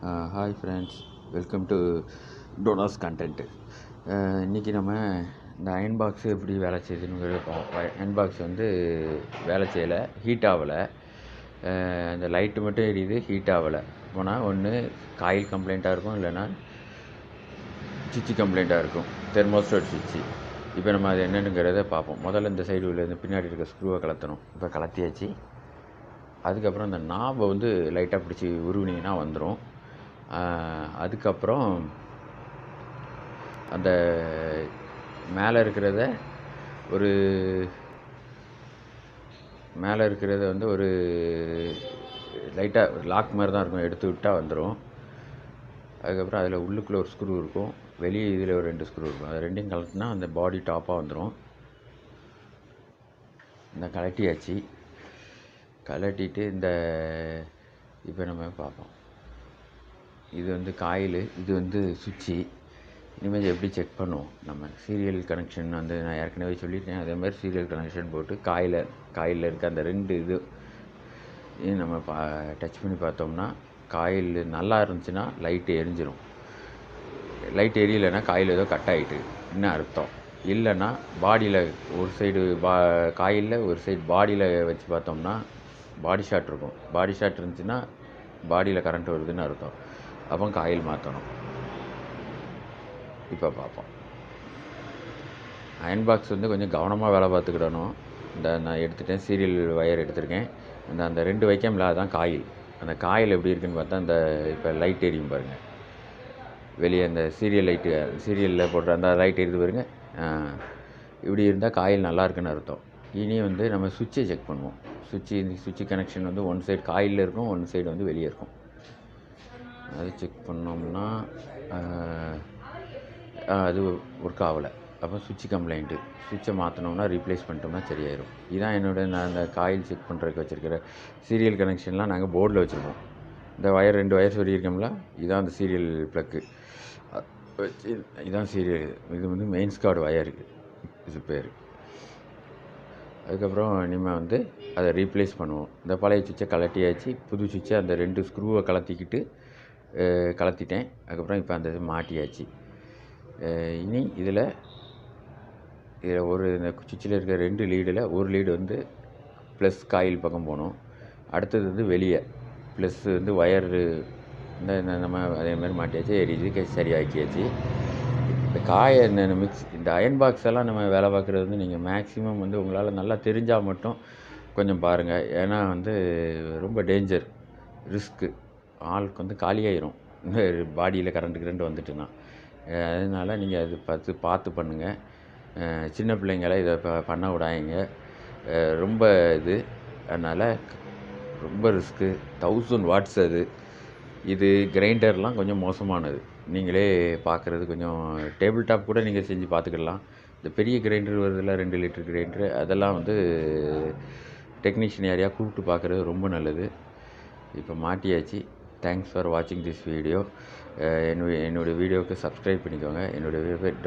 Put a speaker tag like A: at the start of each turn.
A: Hi friends, welcome to Dohnascontent. இன்றைக்கி நம்ம இந்த அயன் பாக்ஸு எப்படி வேலை செய்யுதுன்னு பார்ப்போம். அயன் பாக்ஸ் வந்து வேலை செய்யலை, ஹீட் ஆகலை. அந்த லைட்டு மட்டும் எரியுது, ஹீட் ஆகலை. போனால் ஒன்று காயில் கம்ப்ளைண்ட்டாக இருக்கும், இல்லைன்னா சுவிட்சு கம்ப்ளைண்ட்டாக இருக்கும், தெர்மோஸ்டாட் சுவிட்சு. இப்போ நம்ம அது என்னென்னுங்கிறத பார்ப்போம். முதல்ல இந்த சைடு உள்ள இந்த பின்னாடி இருக்க ஸ்க்ரூவை கலத்தணும். இப்போ கலத்தியாச்சு. அதுக்கப்புறம் இந்த நாபை வந்து லைட்டாக பிடிச்சி உருவினீங்கன்னா வந்துடும். அதுக்கப்புறம் அந்த மேலே இருக்கிறத வந்து ஒரு லைட்டாக லாக் மாதிரி தான் இருக்கும், எடுத்து விட்டால் வந்துடும். அதுக்கப்புறம் அதில் உள்ளுக்குள்ளே ஒரு ஸ்க்ரூ இருக்கும், வெளியே இதில் ஒரு 2 ஸ்க்ரூ இருக்கும். அது ரெண்டையும் கலட்டினா அந்த பாடி டாப்பாக வந்துடும். இந்த கலட்டியாச்சு. கலட்டிட்டு இப்போ நம்ம பார்ப்போம். இது வந்து காயிலு, இது வந்து சுவிட்சு. இனிமேல் எப்படி செக் பண்ணுவோம்? நம்ம சீரியல் கனெக்ஷன் வந்து நான் ஏற்கனவே சொல்லியிருக்கேன். அதே மாதிரி சீரியல் கனெக்ஷன் போட்டு காயிலில் இருக்க அந்த 2 இது நம்ம டச் பண்ணி பார்த்தோம்னா, காயில் நல்லா இருந்துச்சுன்னா லைட்டு எரிஞ்சிடும். லைட் எரியலைன்னா காயில் ஏதோ கட் ஆகிட்டு இன்னும் அர்த்தம். இல்லைன்னா பாடியில் ஒரு சைடு காயிலில் ஒரு சைடு பாடியில் வச்சு பார்த்தோம்னா பாடி ஷார்ட் இருக்கும். பாடி ஷார்ட் இருந்துச்சுன்னா பாடியில் கரண்ட் வருதுன்னு அர்த்தம். அப்போ காயில் மாற்றணும். இப்போ பார்ப்போம். அயன் பாக்ஸ் வந்து கொஞ்சம் கவனமாக வேலை பார்த்துக்கிடணும். நான் எடுத்துட்டேன், சீரியல் வயர் எடுத்திருக்கேன். அந்த 2 வைக்கமில்ல, அதுதான் காயில். அந்த காயில் எப்படி இருக்குதுன்னு பார்த்தா, இப்போ லைட் எரியும் பாருங்கள், வெளியே அந்த சீரியலில் போடுற அந்த லைட் எரியுது பாருங்கள். இப்படி இருந்தால் காயில் நல்லா இருக்குன்னு அர்த்தம். இனி வந்து நம்ம சுவிட்சை செக் பண்ணுவோம். சுவிட்சு கனெக்ஷன் வந்து ஒன் சைடு காயிலில் இருக்கும், ஒன் சைடு வந்து வெளியே இருக்கும். அது செக் பண்ணோம்னா அது ஒர்க் ஆகலை. அப்போ சுவிட்சு கம்ப்ளைண்ட்டு. சுவிட்சை மாற்றினோம்னா ரீப்ளேஸ் பண்ணிட்டோம்னா சரியாயிடும். இதுதான் நான் அந்த காயில் செக் பண்ணுறதுக்கு வச்சுருக்கிற சீரியல் கனெக்ஷன்லாம் நாங்கள் போர்டில் வச்சுருப்போம். இந்த வயர் 2 வயர் சொல்லியிருக்கோம்ல, இதுதான் அந்த சீரியல் ப்ளக்கு வச்சு, இதுதான் சீரியல். இது வந்து மெயின்ஸ் கார்டு வயர், இது பேர். அதுக்கப்புறம் இனிமேல் வந்து அதை ரீப்ளேஸ் பண்ணுவோம். இந்த பழைய சுவிட்சை கலட்டியாச்சு. புது சுவிட்சை அந்த 2 ஸ்க்ரூவை கலத்திட்டேன். அதுக்கப்புறம் இப்போ அந்த இது மாட்டியாச்சு. இனி இதில் இந்த சுவிட்சில் இருக்கிற 2 லீடில் ஒரு லீடு வந்து ப்ளஸ் காயில் பக்கம் போகணும். அடுத்தது வந்து வெளியே ப்ளஸ் வந்து வயரு நம்ம அதே மாதிரி மாட்டியாச்சு. எரியுது, சரியாக்கியாச்சு. இந்த அயன் பாக்ஸ் எல்லாம் நம்ம வேலை பார்க்குறது வந்து நீங்கள் மேக்ஸிமம் வந்து உங்களால் நல்லா தெரிஞ்சால் மட்டும் கொஞ்சம் பாருங்கள். ஏன்னா வந்து ரொம்ப டேஞ்சர், ரிஸ்க்கு. ஆளுக்கு வந்து காலியாயிரும் பாடியில் கரண்ட் வந்துட்டுன்னா. அதனால் நீங்கள் அது பார்த்து பண்ணுங்கள். சின்ன பிள்ளைங்கள இதை பண்ண விடாதீங்க. ரொம்ப அதனால் ரொம்ப ரிஸ்க்கு. 1000 வாட்ஸ் அது. இது கிரைண்டர்லாம் கொஞ்சம் மோசமானது. நீங்களே பார்க்குறது கொஞ்சம் டேபிள் டாப் கூட நீங்கள் செஞ்சு பார்த்துக்கிடலாம். இந்த பெரிய கிரைண்டர் வருதுல்ல, 2 லிட்டர் கிரைண்டரு, அதெல்லாம் வந்து டெக்னீஷியன் யாரையா கூப்பிட்டு பார்க்குறது ரொம்ப நல்லது. இப்போ மாட்டியாச்சு. தேங்க்ஸ் ஃபார் வாட்சிங் திஸ் வீடியோ. என்னுடைய வீடியோவுக்கு சப்ஸ்கிரைப் பண்ணிக்கோங்க. என்னுடைய பேர்